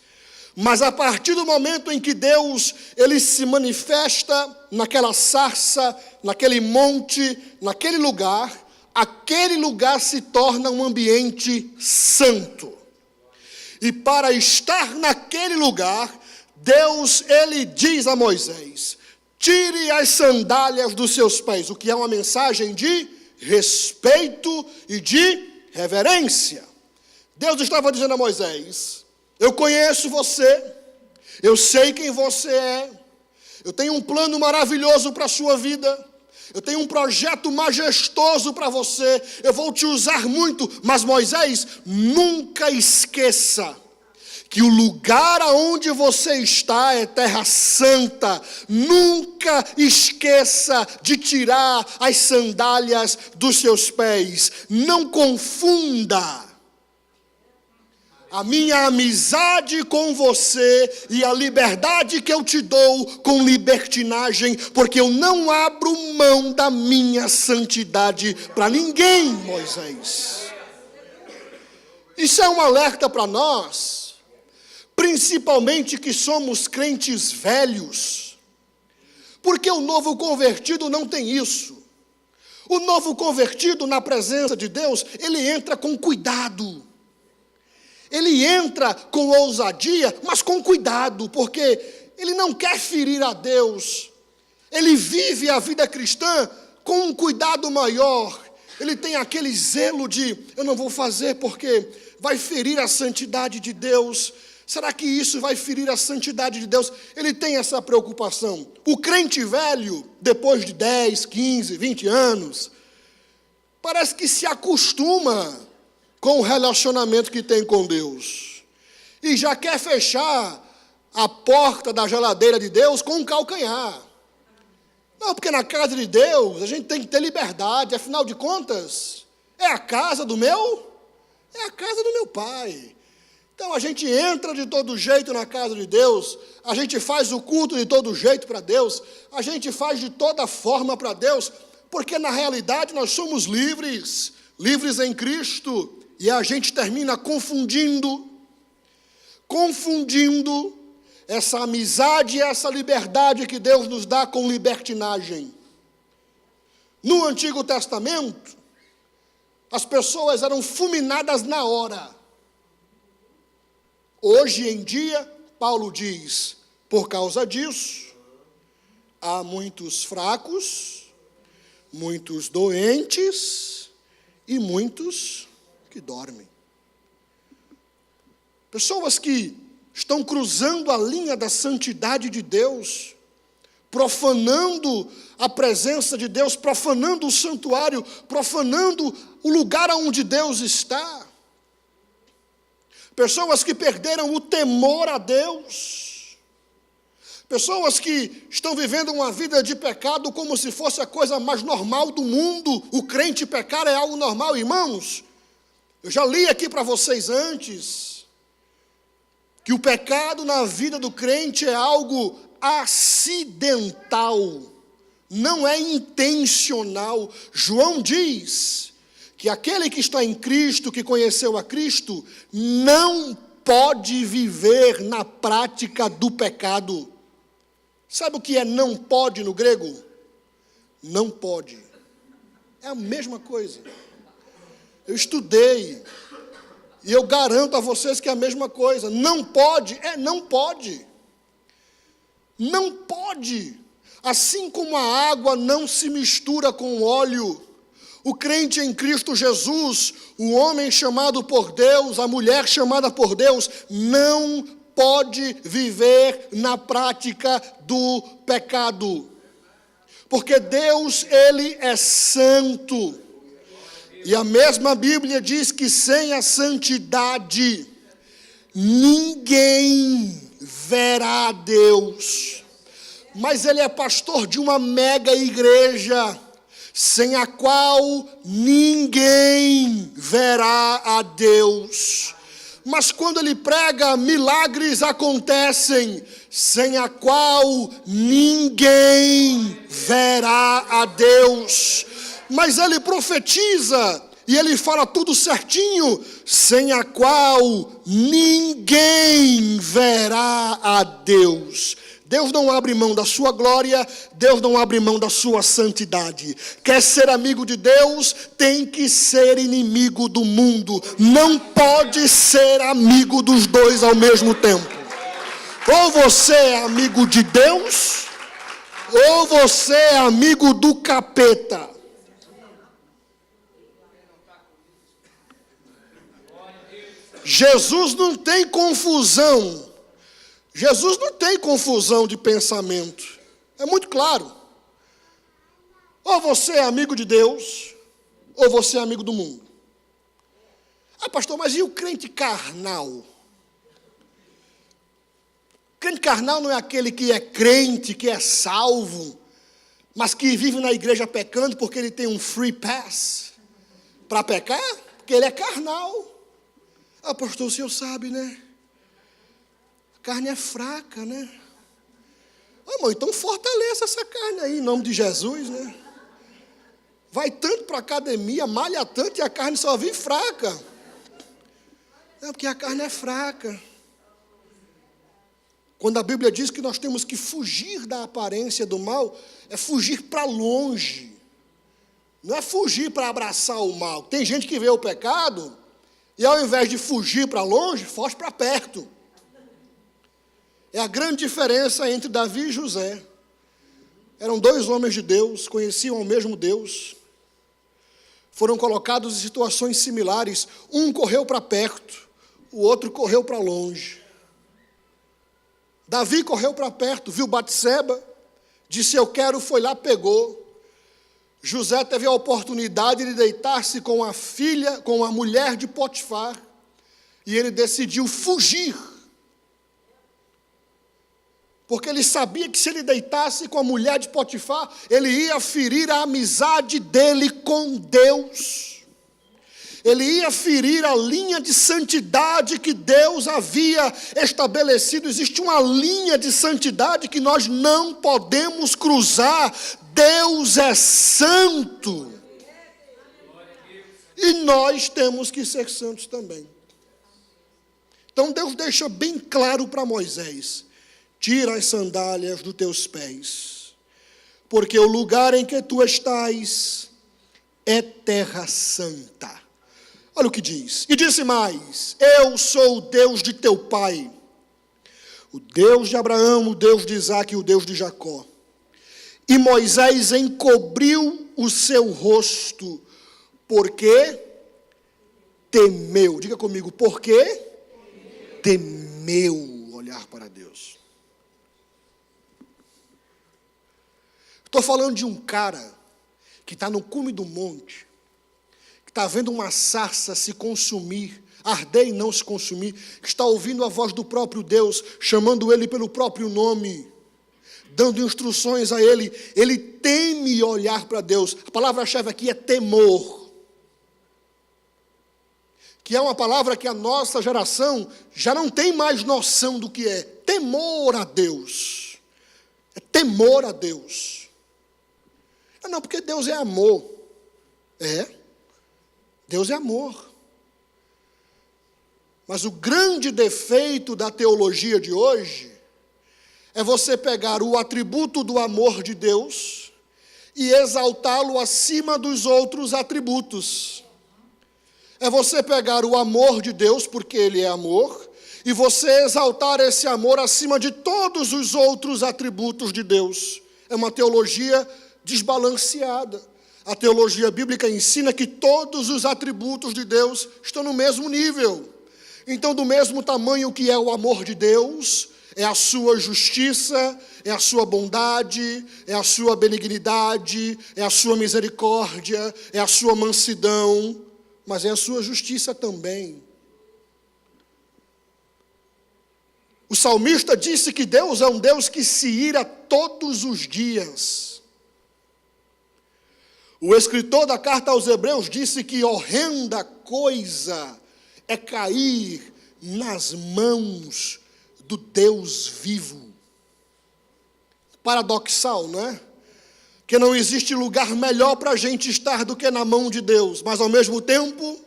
Mas a partir do momento em que Deus ele se manifesta naquela sarça, naquele monte, naquele lugar, aquele lugar se torna um ambiente santo. E para estar naquele lugar, Deus ele diz a Moisés: tire as sandálias dos seus pés, o que é uma mensagem de respeito e de reverência. Deus estava dizendo a Moisés: eu conheço você, eu sei quem você é, eu tenho um plano maravilhoso para a sua vida, eu tenho um projeto majestoso para você, eu vou te usar muito, mas Moisés, nunca esqueça que o lugar aonde você está é terra santa. Nunca esqueça de tirar as sandálias dos seus pés. Não confunda a minha amizade com você e a liberdade que eu te dou com libertinagem, porque eu não abro mão da minha santidade para ninguém, Moisés. Isso é um alerta para nós, principalmente que somos crentes velhos, porque o novo convertido não tem isso. O novo convertido na presença de Deus, ele entra com cuidado. Ele entra com ousadia, mas com cuidado, porque ele não quer ferir a Deus. Ele vive a vida cristã com um cuidado maior. Ele tem aquele zelo de, eu não vou fazer porque vai ferir a santidade de Deus. Será que isso vai ferir a santidade de Deus? Ele tem essa preocupação. O crente velho, depois de 10, 15, 20 anos, parece que se acostuma com o relacionamento que tem com Deus. E já quer fechar a porta da geladeira de Deus com um calcanhar. Não, porque na casa de Deus a gente tem que ter liberdade. Afinal de contas, é a casa do meu Pai. Então a gente entra de todo jeito na casa de Deus, a gente faz o culto de todo jeito para Deus, a gente faz de toda forma para Deus, porque na realidade nós somos livres em Cristo, e a gente termina confundindo essa amizade e essa liberdade que Deus nos dá com libertinagem. No Antigo Testamento, as pessoas eram fulminadas na hora. Hoje em dia, Paulo diz, por causa disso, há muitos fracos, muitos doentes e muitos que dormem. Pessoas que estão cruzando a linha da santidade de Deus, profanando a presença de Deus, profanando o santuário, profanando o lugar onde Deus está. Pessoas que perderam o temor a Deus. Pessoas que estão vivendo uma vida de pecado como se fosse a coisa mais normal do mundo. O crente pecar é algo normal, irmãos. Eu já li aqui para vocês antes que o pecado na vida do crente é algo acidental, não é intencional. João diz que aquele que está em Cristo, que conheceu a Cristo, não pode viver na prática do pecado. Sabe o que é não pode no grego? Não pode. É a mesma coisa. Eu estudei, e eu garanto a vocês que é a mesma coisa. Não pode, não pode. Não pode. Assim como a água não se mistura com o óleo, o crente em Cristo Jesus, o homem chamado por Deus, a mulher chamada por Deus, não pode viver na prática do pecado. Porque Deus, Ele é santo. E a mesma Bíblia diz que sem a santidade, ninguém verá a Deus. Mas ele é pastor de uma mega igreja, sem a qual ninguém verá a Deus. Mas quando ele prega, milagres acontecem, sem a qual ninguém verá a Deus. Mas ele profetiza, e ele fala tudo certinho, sem a qual ninguém verá a Deus. Deus não abre mão da sua glória, Deus não abre mão da sua santidade. Quer ser amigo de Deus, tem que ser inimigo do mundo. Não pode ser amigo dos dois ao mesmo tempo. Ou você é amigo de Deus, ou você é amigo do capeta. Jesus não tem confusão. Jesus não tem confusão de pensamento. É muito claro. Ou você é amigo de Deus, ou você é amigo do mundo. Ah, pastor, mas e o crente carnal? O crente carnal não é aquele que é crente, que é salvo, mas que vive na igreja pecando porque ele tem um free pass para pecar? Porque ele é carnal. Ah, pastor, o senhor sabe, né? A carne é fraca, né? Ah, irmão, então fortaleça essa carne aí, em nome de Jesus, né? Vai tanto para a academia, malha tanto e a carne só vive fraca. É porque a carne é fraca. Quando a Bíblia diz que nós temos que fugir da aparência do mal, é fugir para longe. Não é fugir para abraçar o mal. Tem gente que vê o pecado e ao invés de fugir para longe, foge para perto. É a grande diferença entre Davi e José. Eram dois homens de Deus, conheciam o mesmo Deus. Foram colocados em situações similares. Um correu para perto, o outro correu para longe. Davi correu para perto, viu Batseba, disse eu quero, foi lá, pegou. José teve a oportunidade de deitar-se com a filha, com a mulher de Potifar, e ele decidiu fugir. Porque ele sabia que se ele deitasse com a mulher de Potifar, ele ia ferir a amizade dele com Deus. Ele ia ferir a linha de santidade que Deus havia estabelecido. Existe uma linha de santidade que nós não podemos cruzar. Deus é santo. E nós temos que ser santos também. Então Deus deixa bem claro para Moisés: tira as sandálias dos teus pés, porque o lugar em que tu estás é terra santa. Olha o que diz. E disse mais: eu sou o Deus de teu pai, o Deus de Abraão, o Deus de Isaque e o Deus de Jacó. E Moisés encobriu o seu rosto, porque temeu. Diga comigo, porque temeu olhar para Deus. Estou falando de um cara que está no cume do monte, que está vendo uma sarça se consumir, arder e não se consumir, que está ouvindo a voz do próprio Deus, chamando ele pelo próprio nome, dando instruções a ele. Ele teme olhar para Deus. A palavra-chave aqui é temor, que é uma palavra que a nossa geração já não tem mais noção do que é. Temor a Deus. É temor a Deus. Não, porque Deus é amor. É, Deus é amor. Mas o grande defeito da teologia de hoje é você pegar o atributo do amor de Deus e exaltá-lo acima dos outros atributos. É você pegar o amor de Deus, porque Ele é amor, e você exaltar esse amor acima de todos os outros atributos de Deus. É uma teologia desbalanceada. A teologia bíblica ensina que todos os atributos de Deus estão no mesmo nível. Então, do mesmo tamanho que é o amor de Deus, é a sua justiça, é a sua bondade, é a sua benignidade, é a sua misericórdia, é a sua mansidão, mas é a sua justiça também. O salmista disse que Deus é um Deus que se ira todos os dias. O escritor da carta aos Hebreus disse que horrenda coisa é cair nas mãos do Deus vivo. Paradoxal, não é? Que não existe lugar melhor para a gente estar do que na mão de Deus, mas ao mesmo tempo,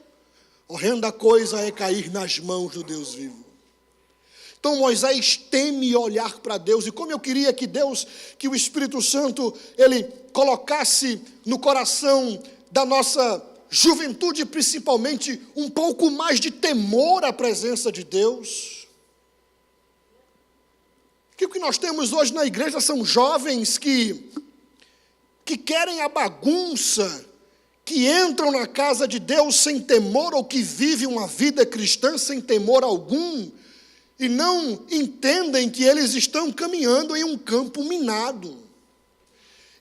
horrenda coisa é cair nas mãos do Deus vivo. Então Moisés teme olhar para Deus, e como eu queria que Deus, que o Espírito Santo, ele colocasse no coração da nossa juventude, principalmente, um pouco mais de temor à presença de Deus. Que o que nós temos hoje na igreja são jovens que querem a bagunça, que entram na casa de Deus sem temor, ou que vivem uma vida cristã sem temor algum, e não entendem que eles estão caminhando em um campo minado,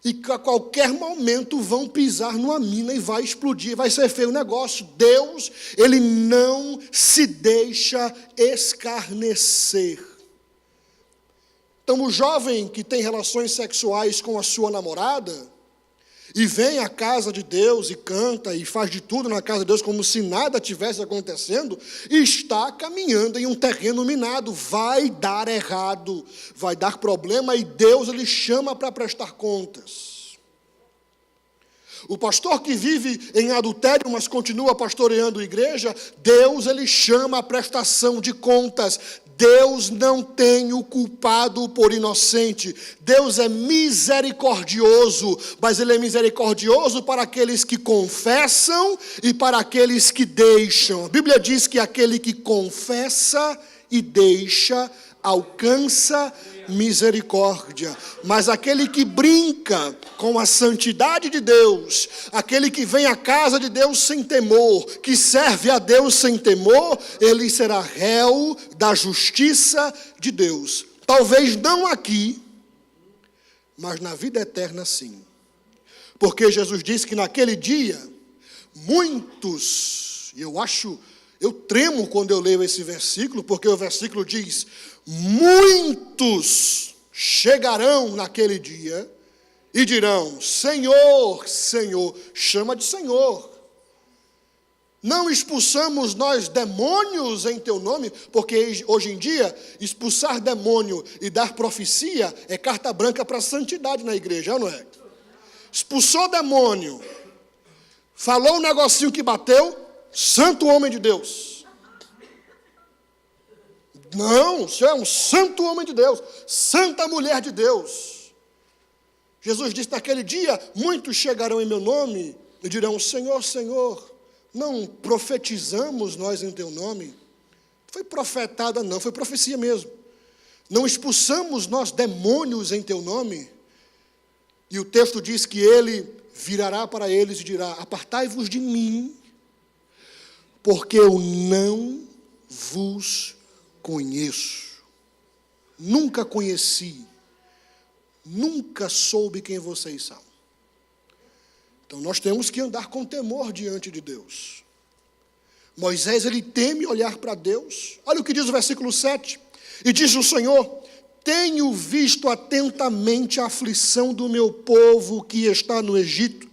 e que a qualquer momento vão pisar numa mina e vai explodir, vai ser feio o negócio. Deus, Ele não se deixa escarnecer. Então, o jovem que tem relações sexuais com a sua namorada, e vem à casa de Deus, e canta, e faz de tudo na casa de Deus, como se nada tivesse acontecendo, está caminhando em um terreno minado. Vai dar errado, vai dar problema, e Deus, Ele chama para prestar contas. O pastor que vive em adultério, mas continua pastoreando a igreja, Deus, ele chama a prestação de contas. Deus não tem o culpado por inocente. Deus é misericordioso, mas ele é misericordioso para aqueles que confessam e para aqueles que deixam. A Bíblia diz que aquele que confessa e deixa alcança misericórdia, mas aquele que brinca com a santidade de Deus, aquele que vem à casa de Deus sem temor, que serve a Deus sem temor, ele será réu da justiça de Deus. Talvez não aqui, mas na vida eterna sim. Porque Jesus disse que naquele dia, muitos, e eu tremo quando eu leio esse versículo, porque o versículo diz: muitos chegarão naquele dia e dirão: Senhor, Senhor, chama de Senhor. Não expulsamos nós demônios em teu nome? Porque hoje em dia, expulsar demônio e dar profecia é carta branca para a santidade na igreja, não é? Expulsou demônio, falou um negocinho que bateu, santo homem de Deus. Não, você é um santo homem de Deus, santa mulher de Deus. Jesus disse: naquele dia, muitos chegarão em meu nome e dirão: Senhor, Senhor, não profetizamos nós em teu nome? Não foi profetada não, foi profecia mesmo. Não expulsamos nós demônios em teu nome? E o texto diz que ele virará para eles e dirá: apartai-vos de mim, porque eu não vos conheço. Nunca conheci, nunca soube quem vocês são. Então nós temos que andar com temor diante de Deus. Moisés, ele teme olhar para Deus. Olha o que diz o versículo 7. E diz o Senhor: tenho visto atentamente a aflição do meu povo que está no Egito,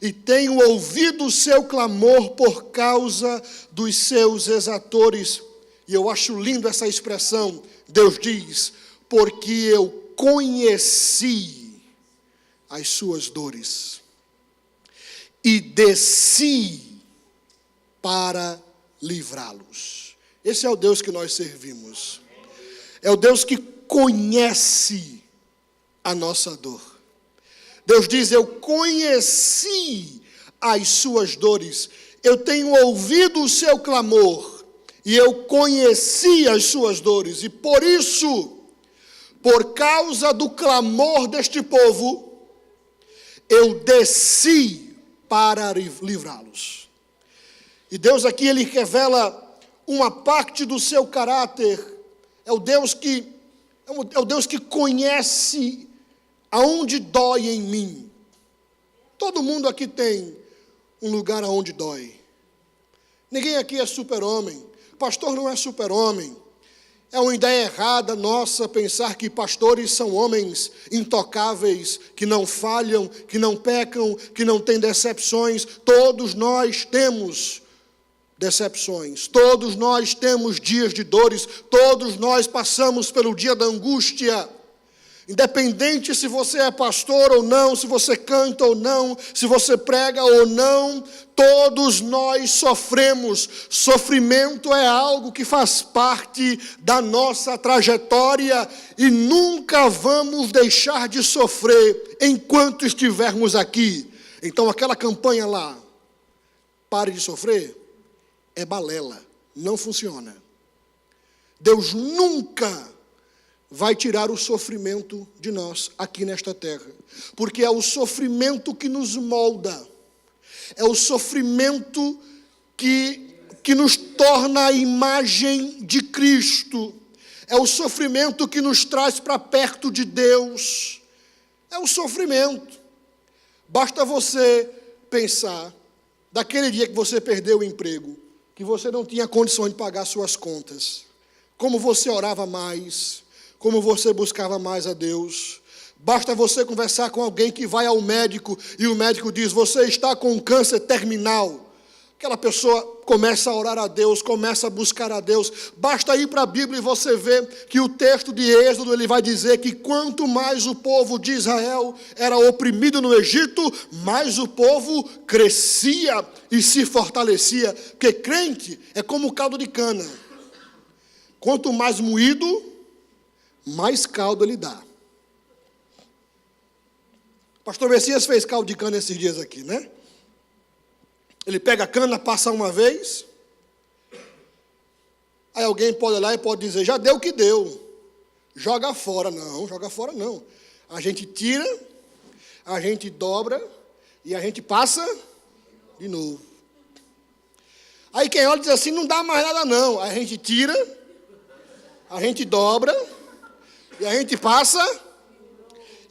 e tenho ouvido o seu clamor por causa dos seus exatores. E eu acho lindo essa expressão. Deus diz: porque eu conheci as suas dores e desci para livrá-los. Esse é o Deus que nós servimos. É o Deus que conhece a nossa dor. Deus diz: eu conheci as suas dores, eu tenho ouvido o seu clamor, e eu conheci as suas dores, e por isso, por causa do clamor deste povo, eu desci para livrá-los. E Deus aqui, ele revela uma parte do seu caráter. É o Deus que conhece aonde dói em mim. Todo mundo aqui tem um lugar aonde dói. Ninguém aqui é super-homem. Pastor não é super-homem. É uma ideia errada nossa pensar que pastores são homens intocáveis, que não falham, que não pecam, que não têm decepções. Todos nós temos decepções, todos nós temos dias de dores, todos nós passamos pelo dia da angústia. Independente se você é pastor ou não, se você canta ou não, se você prega ou não, todos nós sofremos. Sofrimento é algo que faz parte da nossa trajetória e nunca vamos deixar de sofrer enquanto estivermos aqui. Então aquela campanha lá, pare de sofrer, é balela, não funciona. Deus nunca vai tirar o sofrimento de nós aqui nesta terra, porque é o sofrimento que nos molda, é o sofrimento que nos torna a imagem de Cristo, é o sofrimento que nos traz para perto de Deus, é o sofrimento. Basta você pensar, daquele dia que você perdeu o emprego, que você não tinha condições de pagar suas contas, como você orava mais, como você buscava mais a Deus. Basta você conversar com alguém que vai ao médico e o médico diz: você está com um câncer terminal. Aquela pessoa começa a orar a Deus, começa a buscar a Deus. Basta ir para a Bíblia e você vê que o texto de Êxodo, ele vai dizer que quanto mais o povo de Israel era oprimido no Egito, mais o povo crescia e se fortalecia. Porque crente é como caldo de cana. Quanto mais moído, mais caldo ele dá. Pastor Messias fez caldo de cana esses dias aqui, né? Ele pega a cana, passa uma vez, aí alguém pode olhar e pode dizer, já deu o que deu, joga fora. Não, joga fora não. A gente tira, a gente dobra e a gente passa de novo. Aí quem olha diz assim, não dá mais nada não. A gente tira, a gente dobra e a gente passa.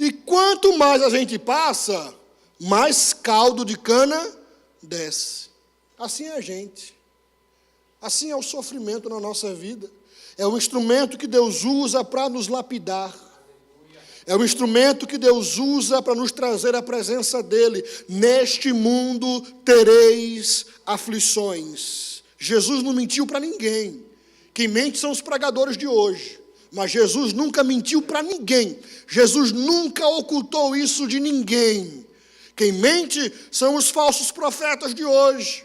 E quanto mais a gente passa, mais caldo de cana desce. Assim é a gente. Assim é o sofrimento na nossa vida. É um instrumento que Deus usa para nos lapidar. É um instrumento que Deus usa para nos trazer a presença dEle. Neste mundo tereis aflições. Jesus não mentiu para ninguém. Quem mente são os pregadores de hoje. Mas Jesus nunca mentiu para ninguém. Jesus nunca ocultou isso de ninguém. Quem mente são os falsos profetas de hoje,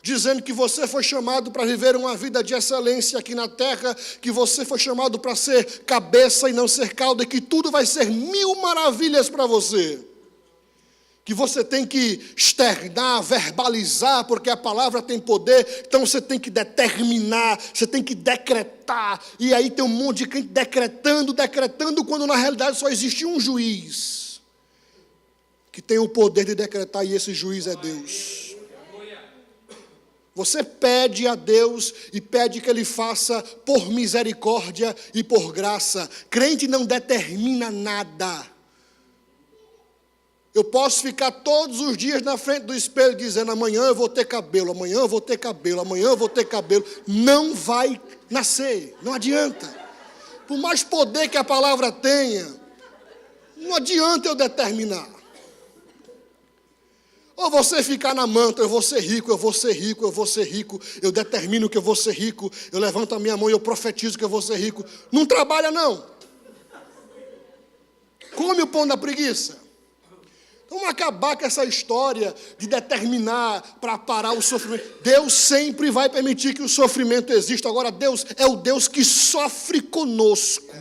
dizendo que você foi chamado para viver uma vida de excelência aqui na terra, que você foi chamado para ser cabeça e não ser cauda, e que tudo vai ser mil maravilhas para você. Que você tem que externar, verbalizar, porque a palavra tem poder, então você tem que determinar, você tem que decretar, e aí tem um monte de gente decretando, quando na realidade só existe um juiz que tem o poder de decretar, e esse juiz é Deus. Você pede a Deus e pede que Ele faça por misericórdia e por graça. Crente não determina nada. Eu posso ficar todos os dias na frente do espelho dizendo, amanhã eu vou ter cabelo, amanhã eu vou ter cabelo, amanhã eu vou ter cabelo. Não vai nascer, não adianta. Por mais poder que a palavra tenha, não adianta eu determinar. Ou você ficar na manta, eu vou ser rico, eu vou ser rico, eu vou ser rico, eu determino que eu vou ser rico, eu levanto a minha mão e eu profetizo que eu vou ser rico. Não trabalha não. Come o pão da preguiça. Então vamos acabar com essa história de determinar para parar o sofrimento. Deus sempre vai permitir que o sofrimento exista. Agora Deus é o Deus que sofre conosco.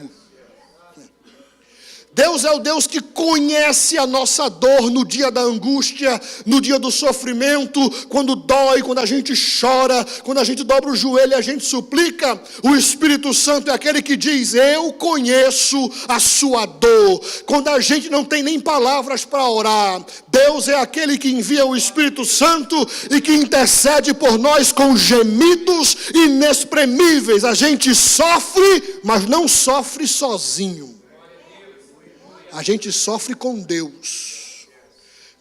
Deus é o Deus que conhece a nossa dor no dia da angústia, no dia do sofrimento, quando dói, quando a gente chora, quando a gente dobra o joelho e a gente suplica. O Espírito Santo é aquele que diz, eu conheço a sua dor. Quando a gente não tem nem palavras para orar, Deus é aquele que envia o Espírito Santo e que intercede por nós com gemidos inexprimíveis. A gente sofre, mas não sofre sozinho. A gente sofre com Deus.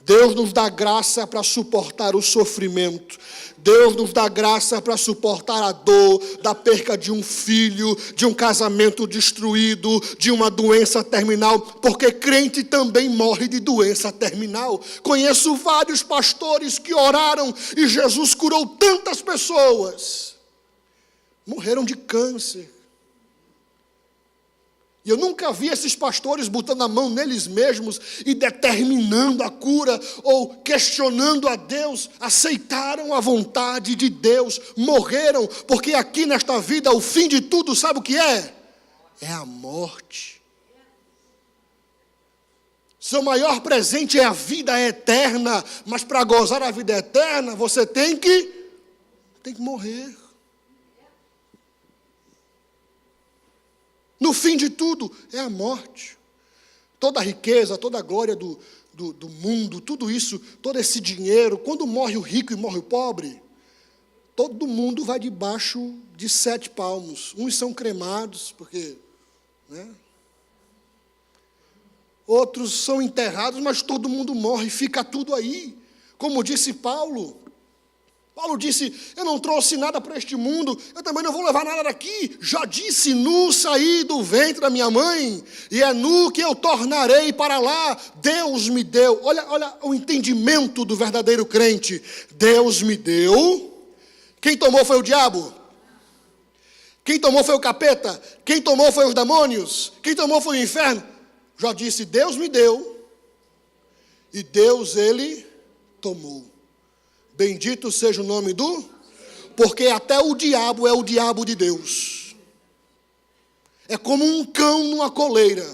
Deus nos dá graça para suportar o sofrimento. Deus nos dá graça para suportar a dor da perca de um filho, de um casamento destruído, de uma doença terminal, porque crente também morre de doença terminal. Conheço vários pastores que oraram e Jesus curou tantas pessoas. Morreram de câncer. E eu nunca vi esses pastores botando a mão neles mesmos e determinando a cura ou questionando a Deus. Aceitaram a vontade de Deus, morreram, porque aqui nesta vida o fim de tudo, sabe o que é? É a morte. Seu maior presente é a vida eterna, mas para gozar a vida eterna você tem que morrer. No fim de tudo, é a morte. Toda a riqueza, toda a glória do mundo, tudo isso, todo esse dinheiro, quando morre o rico e morre o pobre, todo mundo vai debaixo de 7 palmos. Uns são cremados, porque... né? Outros são enterrados, mas todo mundo morre, fica tudo aí. Como disse Paulo Paulo disse, eu não trouxe nada para este mundo, eu também não vou levar nada daqui. Já disse, nu saí do ventre da minha mãe, e é nu que eu tornarei para lá. Deus me deu, olha o entendimento do verdadeiro crente. Deus me deu. Quem tomou foi o diabo. Quem tomou foi o capeta. Quem tomou foi os demônios. Quem tomou foi o inferno. Já disse, Deus me deu, e Deus, Ele tomou. Bendito seja o nome do... Porque até o diabo é o diabo de Deus. É como um cão numa coleira.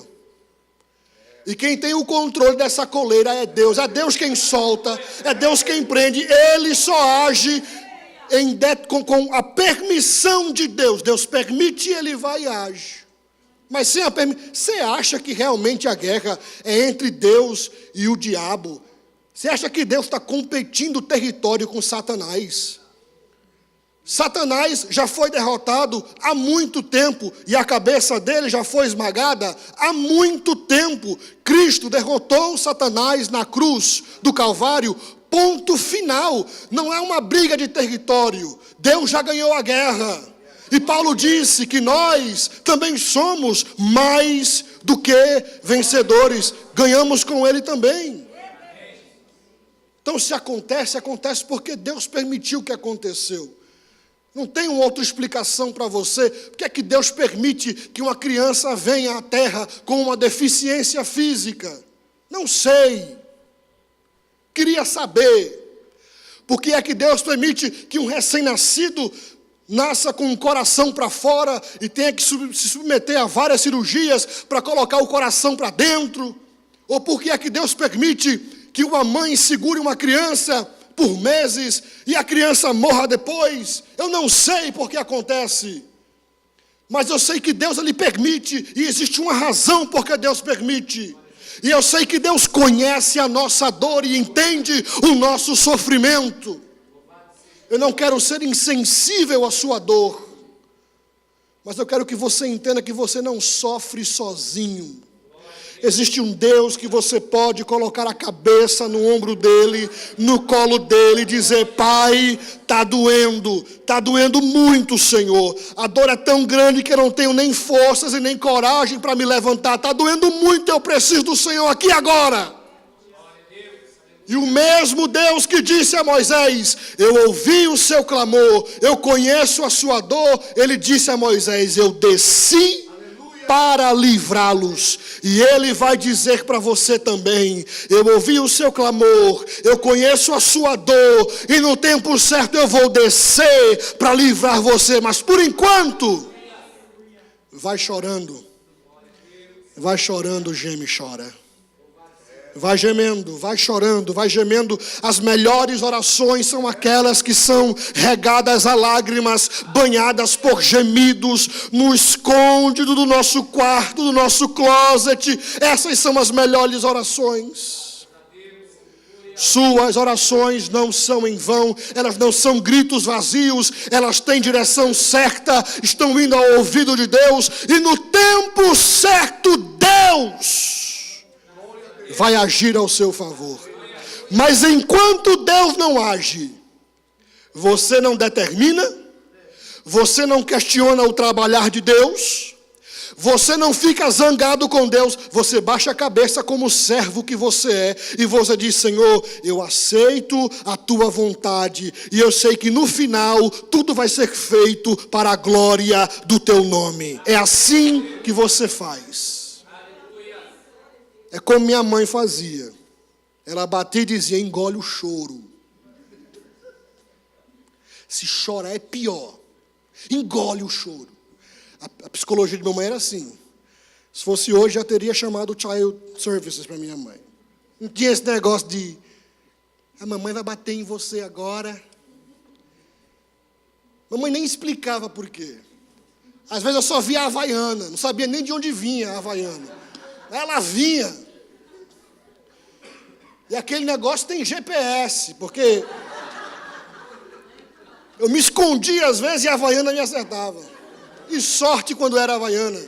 E quem tem o controle dessa coleira é Deus quem solta, é Deus quem prende. Ele só age com a permissão de Deus. Deus permite, ele vai e age. Mas sem a permissão, você acha que realmente a guerra é entre Deus e o diabo? Você acha que Deus está competindo o território com Satanás? Satanás já foi derrotado há muito tempo e a cabeça dele já foi esmagada há muito tempo. Cristo derrotou Satanás na cruz do Calvário, ponto final. Não é uma briga de território. Deus já ganhou a guerra. E Paulo disse que nós também somos mais do que vencedores. Ganhamos com ele também. Então, se acontece, acontece porque Deus permitiu que aconteceu. Não tem uma outra explicação para você. Por que é que Deus permite que uma criança venha à terra com uma deficiência física? Não sei. Queria saber. Por que é que Deus permite que um recém-nascido nasça com o coração para fora e tenha que se submeter a várias cirurgias para colocar o coração para dentro? Ou por que é que Deus permite que uma mãe segure uma criança por meses e a criança morra depois? Eu não sei por que acontece, mas eu sei que Deus ele permite, e existe uma razão porque Deus permite. E eu sei que Deus conhece a nossa dor e entende o nosso sofrimento. Eu não quero ser insensível à sua dor, mas eu quero que você entenda que você não sofre sozinho. Existe um Deus que você pode colocar a cabeça no ombro dele, no colo dele, e dizer, Pai, está doendo muito, Senhor. A dor é tão grande que eu não tenho nem forças e nem coragem para me levantar. Está doendo muito, eu preciso do Senhor aqui agora. E o mesmo Deus que disse a Moisés, eu ouvi o seu clamor, eu conheço a sua dor, ele disse a Moisés, eu desci para livrá-los. E ele vai dizer para você também, eu ouvi o seu clamor, eu conheço a sua dor, e no tempo certo eu vou descer para livrar você. Mas por enquanto, vai chorando, geme e chora. Vai gemendo, vai chorando, vai gemendo. As melhores orações são aquelas que são regadas a lágrimas, banhadas por gemidos, no escôndito do nosso quarto, do nosso closet. Essas são as melhores orações. Suas orações não são em vão, elas não são gritos vazios, elas têm direção certa, estão indo ao ouvido de Deus, e no tempo certo, Deus vai agir ao seu favor. Mas enquanto Deus não age, você não determina, você não questiona o trabalhar de Deus, você não fica zangado com Deus, você baixa a cabeça como servo que você é, e você diz, Senhor, eu aceito a tua vontade, e eu sei que no final, tudo vai ser feito para a glória do teu nome. É assim que você faz. É como minha mãe fazia. Ela batia e dizia, engole o choro. Se chorar é pior. Engole o choro. A psicologia de minha mãe era assim. Se fosse hoje, já teria chamado Child Services para minha mãe. Não tinha esse negócio de, a mamãe vai bater em você agora. Mamãe nem explicava por quê. Às vezes eu só via a Havaiana, não sabia nem de onde vinha a Havaiana. Ela vinha. E aquele negócio tem GPS, porque eu me escondia às vezes e a Havaiana me acertava. E sorte quando era Havaiana.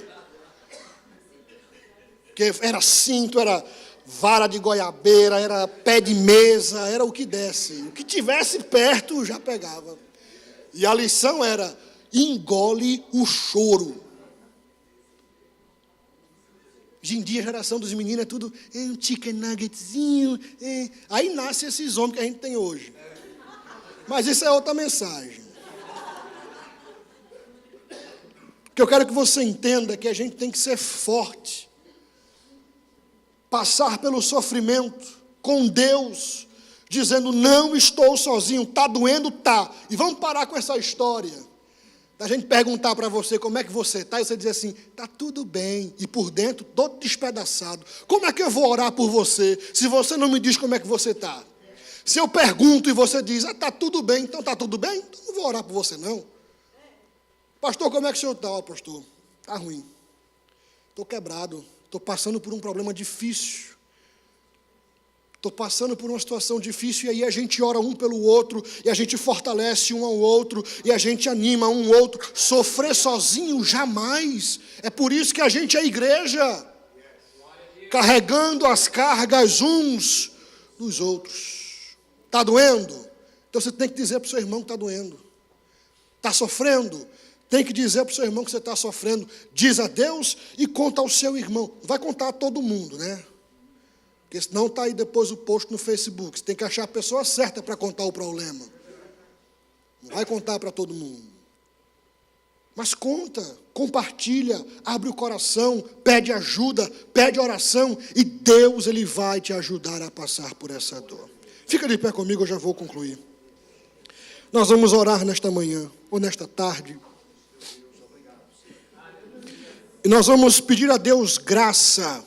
Porque era cinto, era vara de goiabeira, era pé de mesa, era o que desse. O que tivesse perto já pegava. E a lição era: engole o choro. Hoje em dia a geração dos meninos é tudo um chicken nuggetzinho. Aí nasce esses homens que a gente tem hoje. Mas isso é outra mensagem. O que eu quero que você entenda é que a gente tem que ser forte. Passar pelo sofrimento com Deus, dizendo: não estou sozinho, está doendo, tá. E vamos parar com essa história da gente perguntar para você como é que você está, e você dizer assim: está tudo bem, e por dentro todo despedaçado. Como é que eu vou orar por você se você não me diz como é que você está? Se eu pergunto e você diz: está tudo bem, então está tudo bem? Então não vou orar por você não. Pastor, como é que o senhor está? Pastor, está ruim, estou quebrado, estou passando por um problema difícil. Estou passando por uma situação difícil, e aí a gente ora um pelo outro, e a gente fortalece um ao outro, e a gente anima um ao outro. Sofrer sozinho, jamais. É por isso que a gente é igreja, carregando as cargas uns dos outros. Está doendo? Então você tem que dizer para o seu irmão que está doendo. Está sofrendo? Tem que dizer para o seu irmão que você está sofrendo. Diz a Deus e conta ao seu irmão. Não vai contar a todo mundo, né? Porque senão está aí depois o post no Facebook. Você tem que achar a pessoa certa para contar o problema. Não vai contar para todo mundo. Mas conta, compartilha, abre o coração, pede ajuda, pede oração, e Deus, Ele vai te ajudar a passar por essa dor. Fica de pé comigo, eu já vou concluir. Nós vamos orar nesta manhã, ou nesta tarde. E nós vamos pedir a Deus graça.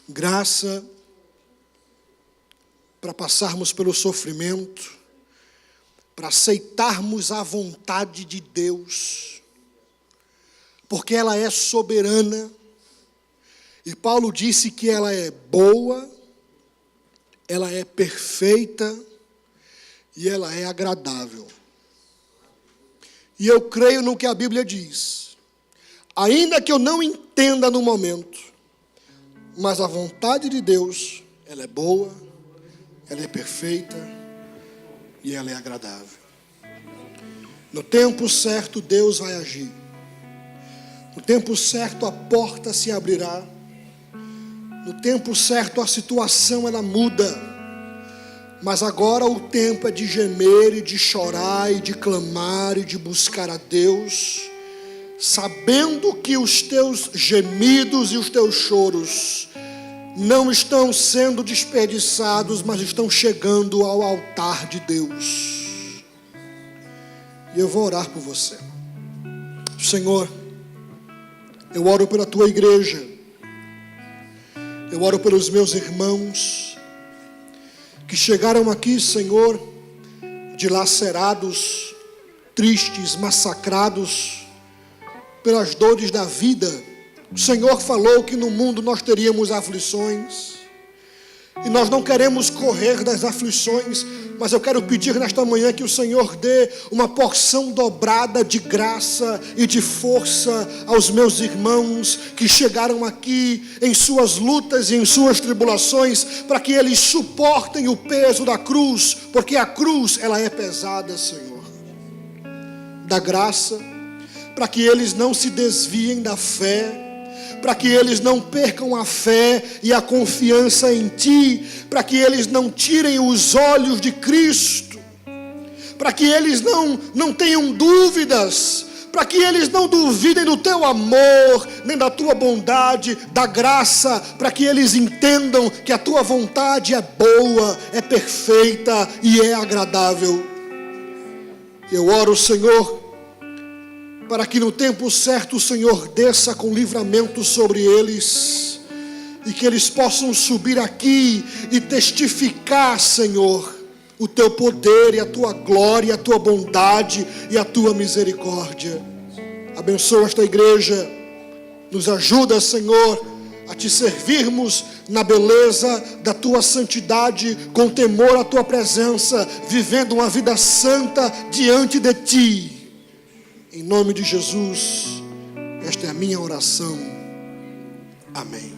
Graça para passarmos pelo sofrimento, para aceitarmos a vontade de Deus, porque ela é soberana, e Paulo disse que ela é boa, ela é perfeita e ela é agradável. E eu creio no que a Bíblia diz, ainda que eu não entenda no momento, mas a vontade de Deus, ela é boa, ela é perfeita e ela é agradável. No tempo certo, Deus vai agir. No tempo certo, a porta se abrirá. No tempo certo, a situação ela muda. Mas agora o tempo é de gemer e de chorar e de clamar e de buscar a Deus, sabendo que os teus gemidos e os teus choros não estão sendo desperdiçados, mas estão chegando ao altar de Deus. E eu vou orar por você. Senhor, eu oro pela tua igreja, eu oro pelos meus irmãos que chegaram aqui, Senhor, dilacerados, tristes, massacrados pelas dores da vida. O Senhor falou que no mundo nós teríamos aflições, e nós não queremos correr das aflições, mas eu quero pedir nesta manhã que o Senhor dê uma porção dobrada de graça e de força aos meus irmãos que chegaram aqui em suas lutas e em suas tribulações, para que eles suportem o peso da cruz, porque a cruz ela é pesada, Senhor. Dá graça para que eles não se desviem da fé, para que eles não percam a fé e a confiança em Ti, para que eles não tirem os olhos de Cristo, para que eles não tenham dúvidas, para que eles não duvidem do Teu amor, nem da Tua bondade, da graça, para que eles entendam que a Tua vontade é boa, é perfeita e é agradável. Eu oro, Senhor, para que no tempo certo o Senhor desça com livramento sobre eles, e que eles possam subir aqui e testificar, Senhor, o Teu poder e a Tua glória, a Tua bondade e a Tua misericórdia. Abençoa esta igreja, nos ajuda, Senhor, a Te servirmos na beleza da Tua santidade, com temor à Tua presença, vivendo uma vida santa diante de Ti. Em nome de Jesus, esta é a minha oração. Amém.